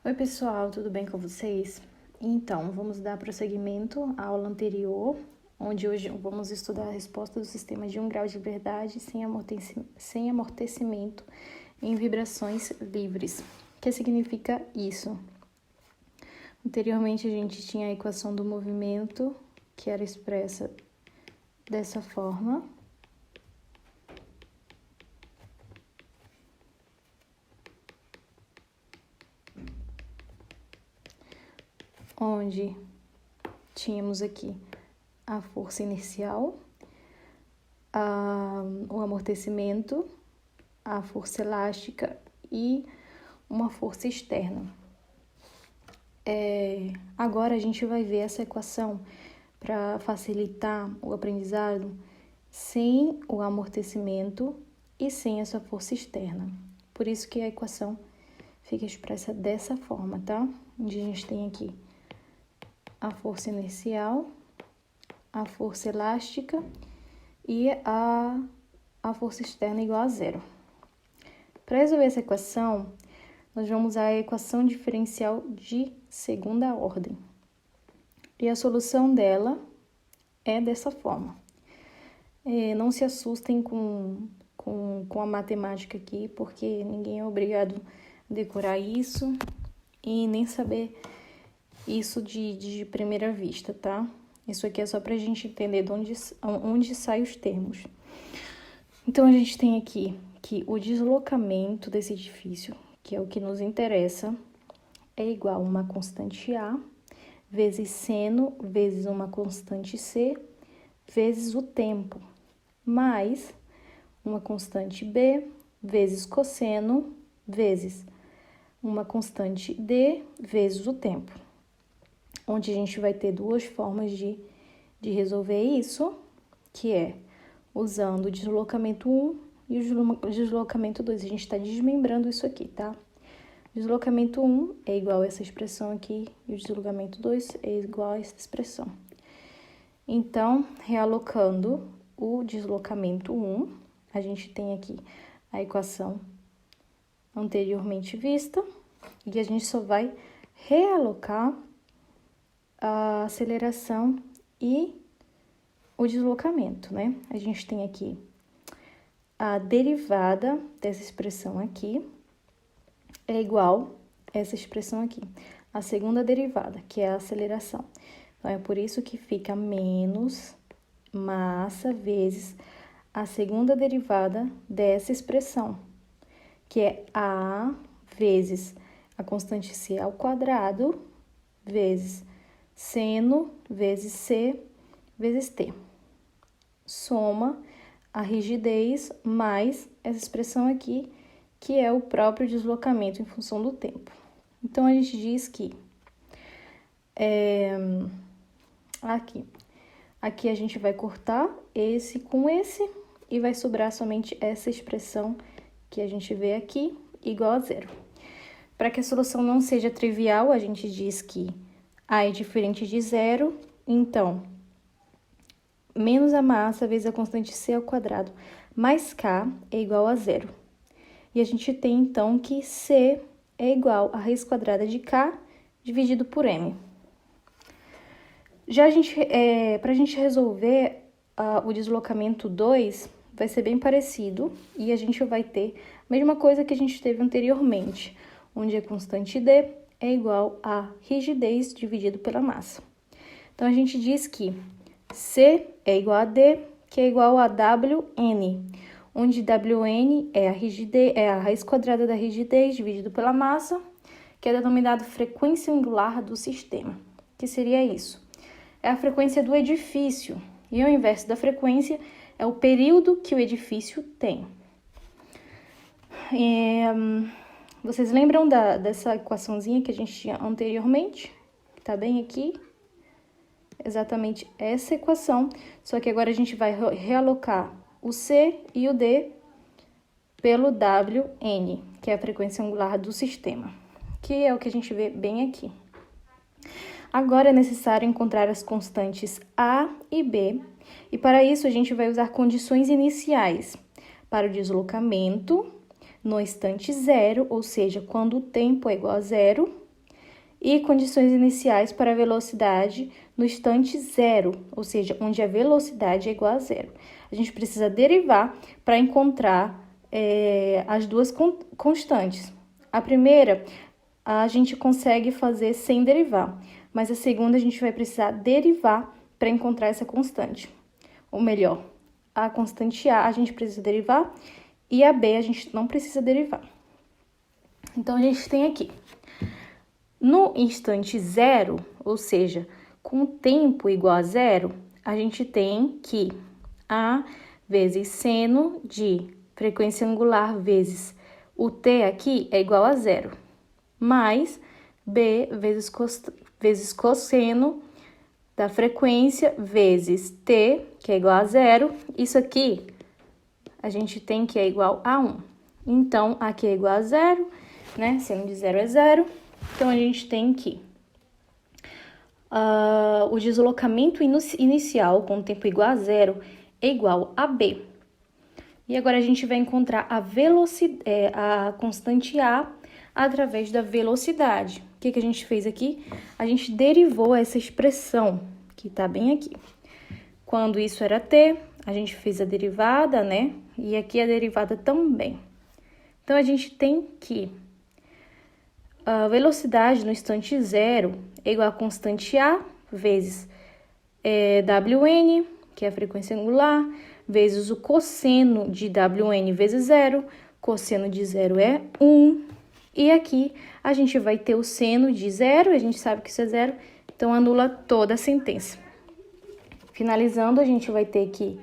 Oi pessoal, tudo bem com vocês? Então, vamos dar prosseguimento à aula anterior, onde hoje vamos estudar a resposta do sistema de 1 grau de liberdade sem amortecimento em vibrações livres. O que significa isso? Anteriormente a gente tinha a equação do movimento, que era expressa dessa forma. Onde tínhamos aqui a força inicial, o amortecimento, a força elástica e uma força externa. Agora a gente vai ver essa equação para facilitar o aprendizado sem o amortecimento e sem essa força externa. Por isso que a equação fica expressa dessa forma, tá? Onde a gente tem aqui a força inicial, a força elástica e a força externa igual a zero. Para resolver essa equação, nós vamos usar a equação diferencial de segunda ordem. E a solução dela é dessa forma. Não se assustem com a matemática aqui, porque ninguém é obrigado a decorar isso e nem saber isso de primeira vista, tá? Isso aqui é só pra gente entender de onde saem os termos. Então, a gente tem aqui que o deslocamento desse edifício, que é o que nos interessa, é igual a uma constante A vezes seno vezes uma constante C vezes o tempo, mais uma constante B vezes cosseno vezes uma constante D vezes o tempo. Onde a gente vai ter duas formas de resolver isso, que é usando o deslocamento 1 e o deslocamento 2. A gente está desmembrando isso aqui, tá? Deslocamento 1 é igual a essa expressão aqui e o deslocamento 2 é igual a essa expressão. Então, realocando o deslocamento 1, a gente tem aqui a equação anteriormente vista e a gente só vai realocar a aceleração e o deslocamento, né? A gente tem aqui a derivada dessa expressão aqui é igual a essa expressão aqui, a segunda derivada, que é a aceleração. Então, é por isso que fica menos massa vezes a segunda derivada dessa expressão, que é A vezes a constante C ao quadrado vezes seno vezes C vezes T. Soma a rigidez mais essa expressão aqui, que é o próprio deslocamento em função do tempo. Então, a gente diz que aqui a gente vai cortar esse com esse e vai sobrar somente essa expressão que a gente vê aqui, igual a zero. Para que a solução não seja trivial, a gente diz que A é diferente de zero, então, menos a massa vezes a constante C ao quadrado mais K é igual a zero. E a gente tem, então, que C é igual a raiz quadrada de K dividido por M. Já para a gente resolver o deslocamento 2, vai ser bem parecido e a gente vai ter a mesma coisa que a gente teve anteriormente, onde a constante D é igual a rigidez dividido pela massa. Então, a gente diz que C é igual a D, que é igual a WN, onde WN é a raiz quadrada da rigidez dividido pela massa, que é denominado frequência angular do sistema. Que seria isso? É a frequência do edifício, e o inverso da frequência é o período que o edifício tem. Vocês lembram dessa equaçãozinha que a gente tinha anteriormente? Que tá bem aqui? Exatamente essa equação, só que agora a gente vai realocar o C e o D pelo WN, que é a frequência angular do sistema, que é o que a gente vê bem aqui. Agora é necessário encontrar as constantes A e B, e para isso a gente vai usar condições iniciais para o deslocamento no instante zero, ou seja, quando o tempo é igual a zero, e condições iniciais para a velocidade no instante zero, ou seja, onde a velocidade é igual a zero. A gente precisa derivar para encontrar as duas constantes. A primeira, a gente consegue fazer sem derivar, mas a segunda a gente vai precisar derivar para encontrar essa constante. Ou melhor, a constante A gente precisa derivar e a B a gente não precisa derivar. Então, a gente tem aqui, no instante zero, ou seja, com tempo igual a zero, a gente tem que A vezes seno de frequência angular vezes o t aqui é igual a zero, mais B vezes cosseno da frequência vezes t, que é igual a zero. Isso aqui a gente tem que é igual a 1. Então, aqui é igual a zero, né? Seno de zero é zero. Então, a gente tem que o deslocamento inicial com tempo igual a zero é igual a B. E agora a gente vai encontrar a constante A através da velocidade. O que a gente fez aqui? A gente derivou essa expressão, que tá bem aqui. Quando isso era t, a gente fez a derivada, né? E aqui a derivada também. Então, a gente tem que a velocidade no instante zero é igual a constante A vezes Wn, que é a frequência angular, vezes o cosseno de Wn vezes zero. Cosseno de zero é 1. E aqui a gente vai ter o seno de zero, a gente sabe que isso é zero, então anula toda a sentença. Finalizando, a gente vai ter que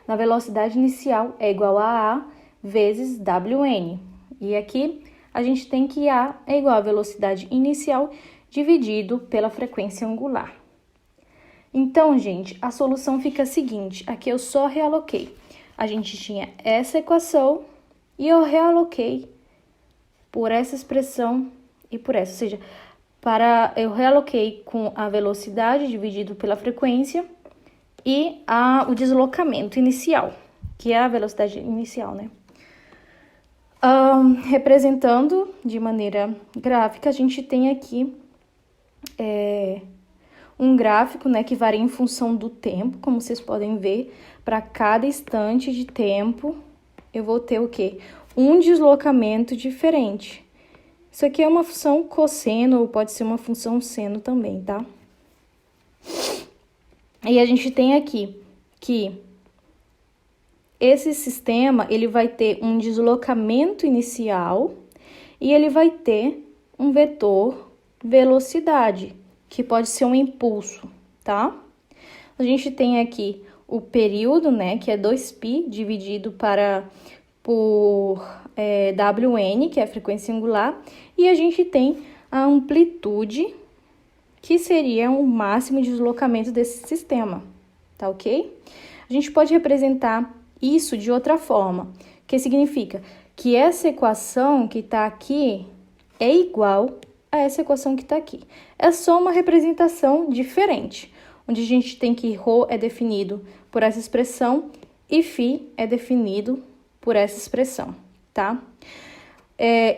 na velocidade inicial é igual a A vezes Wn. E aqui a gente tem que A é igual a velocidade inicial dividido pela frequência angular. Então, gente, a solução fica a seguinte, aqui eu só realoquei. A gente tinha essa equação e eu realoquei por essa expressão e por essa, ou seja, eu realoquei com a velocidade dividido pela frequência e o deslocamento inicial, que é a velocidade inicial, né? Representando de maneira gráfica, a gente tem aqui um gráfico, né, que varia em função do tempo, como vocês podem ver. Para cada instante de tempo, eu vou ter o quê? Um deslocamento diferente. Isso aqui é uma função cosseno, ou pode ser uma função seno também, tá? E a gente tem aqui que esse sistema, ele vai ter um deslocamento inicial e ele vai ter um vetor velocidade, que pode ser um impulso, tá? A gente tem aqui o período, né, que é 2π dividido por Wn, que é a frequência angular, e a gente tem a amplitude, que seria o máximo de deslocamento desse sistema, tá ok? A gente pode representar isso de outra forma, que significa que essa equação que está aqui é igual a essa equação que está aqui. É só uma representação diferente, onde a gente tem que ρ é definido por essa expressão e φ é definido por essa expressão, tá?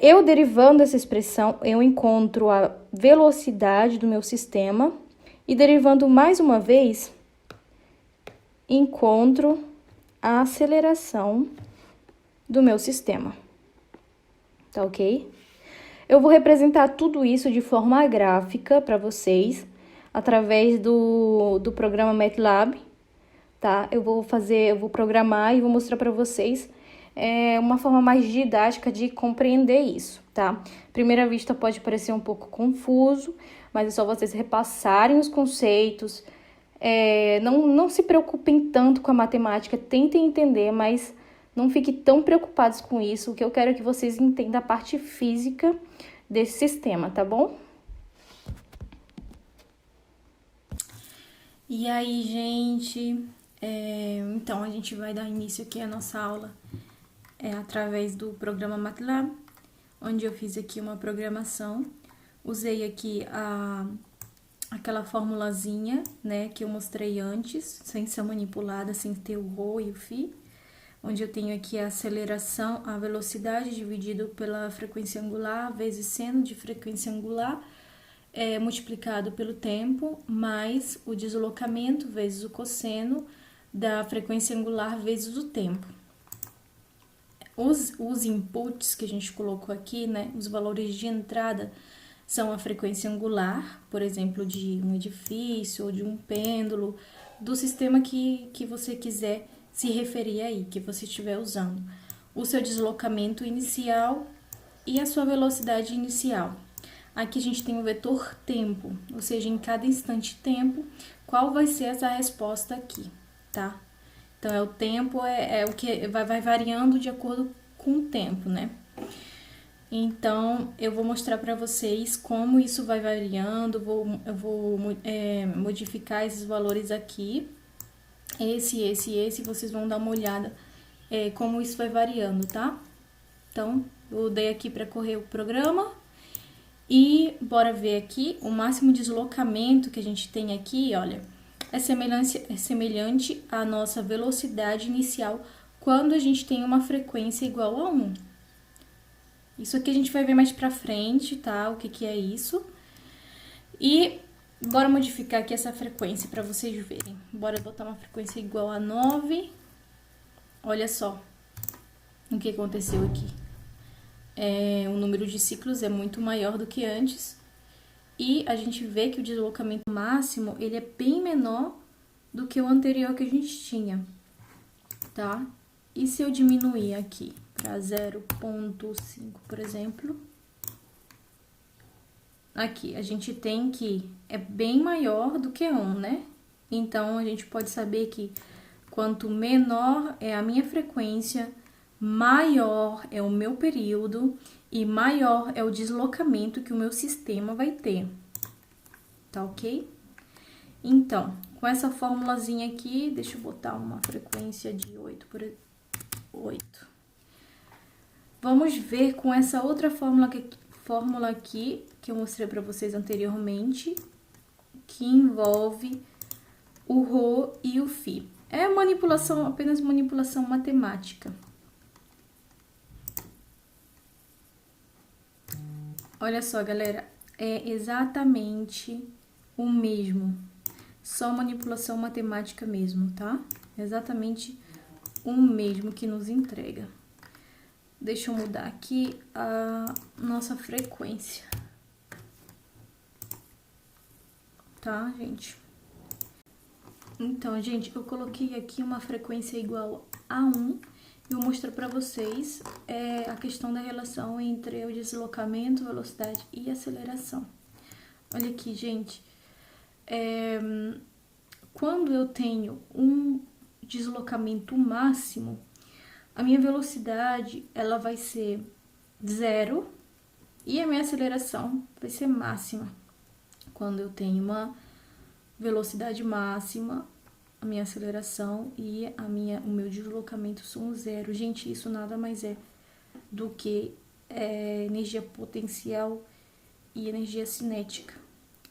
Eu derivando essa expressão, eu encontro a velocidade do meu sistema e derivando mais uma vez, encontro a aceleração do meu sistema, tá ok? Eu vou representar tudo isso de forma gráfica para vocês, através do programa MATLAB, tá? Eu vou programar e vou mostrar para vocês uma forma mais didática de compreender isso, tá? Primeira vista pode parecer um pouco confuso, mas é só vocês repassarem os conceitos. Não se preocupem tanto com a matemática, tentem entender, mas não fiquem tão preocupados com isso. O que eu quero é que vocês entendam a parte física desse sistema, tá bom? E aí, gente, então a gente vai dar início aqui à nossa aula através do programa MATLAB, onde eu fiz aqui uma programação. Usei aqui aquela formulazinha, né, que eu mostrei antes, sem ser manipulada, sem ter o ρ e o φ, onde eu tenho aqui a aceleração, a velocidade dividido pela frequência angular, vezes seno de frequência angular, multiplicado pelo tempo, mais o deslocamento vezes o cosseno da frequência angular vezes o tempo. Os inputs que a gente colocou aqui, né, os valores de entrada, são a frequência angular, por exemplo, de um edifício ou de um pêndulo, do sistema que você quiser se referir aí, que você estiver usando. O seu deslocamento inicial e a sua velocidade inicial. Aqui a gente tem o vetor tempo, ou seja, em cada instante tempo, qual vai ser essa resposta aqui, tá? Então, o tempo é o que vai variando de acordo com o tempo, né? Então, eu vou mostrar para vocês como isso vai variando, eu vou modificar esses valores aqui, esse, vocês vão dar uma olhada como isso vai variando, tá? Então, eu dei aqui para correr o programa e bora ver aqui o máximo deslocamento que a gente tem aqui, olha, é semelhante à nossa velocidade inicial quando a gente tem uma frequência igual a 1. Isso aqui a gente vai ver mais pra frente, tá? O que é isso. E bora modificar aqui essa frequência pra vocês verem. Bora botar uma frequência igual a 9. Olha só o que aconteceu aqui. O número de ciclos é muito maior do que antes. E a gente vê que o deslocamento máximo, ele é bem menor do que o anterior que a gente tinha, tá? E se eu diminuir aqui para 0,5, por exemplo, aqui a gente tem que é bem maior do que 1, né? Então, a gente pode saber que quanto menor é a minha frequência, maior é o meu período e maior é o deslocamento que o meu sistema vai ter, tá ok? Então, com essa formulazinha aqui, deixa eu botar uma frequência de 8 por 8. Vamos ver com essa outra fórmula aqui, que eu mostrei para vocês anteriormente, que envolve o Rho e o Φ. É manipulação, apenas manipulação matemática. Olha só, galera, é exatamente o mesmo. Só manipulação matemática mesmo, tá? Exatamente o mesmo que nos entrega. Deixa eu mudar aqui a nossa frequência. Tá, gente? Então, gente, eu coloquei aqui uma frequência igual a 1. E vou mostrar para vocês a questão da relação entre o deslocamento, velocidade e aceleração. Olha aqui, gente. Quando eu tenho um deslocamento máximo, a minha velocidade ela vai ser 0 e a minha aceleração vai ser máxima. Quando eu tenho uma velocidade máxima, a minha aceleração e o meu deslocamento são 0. Gente, isso nada mais é do que energia potencial e energia cinética.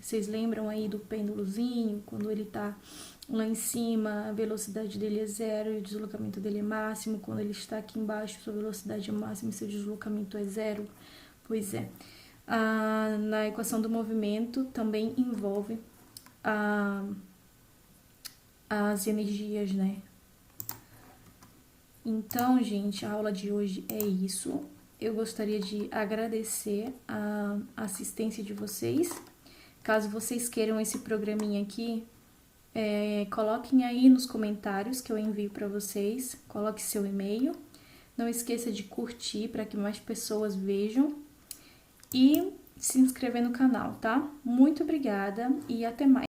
Vocês lembram aí do pêndulozinho, quando ele tá lá em cima, a velocidade dele é 0 e o deslocamento dele é máximo. Quando ele está aqui embaixo, sua velocidade é máxima e seu deslocamento é 0. Pois é. Na equação do movimento também envolve as energias, né? Então, gente, a aula de hoje é isso. Eu gostaria de agradecer a assistência de vocês. Caso vocês queiram esse programinha aqui, coloquem aí nos comentários que eu envio para vocês. Coloque seu e-mail. Não esqueça de curtir para que mais pessoas vejam. E se inscrever no canal, tá? Muito obrigada e até mais.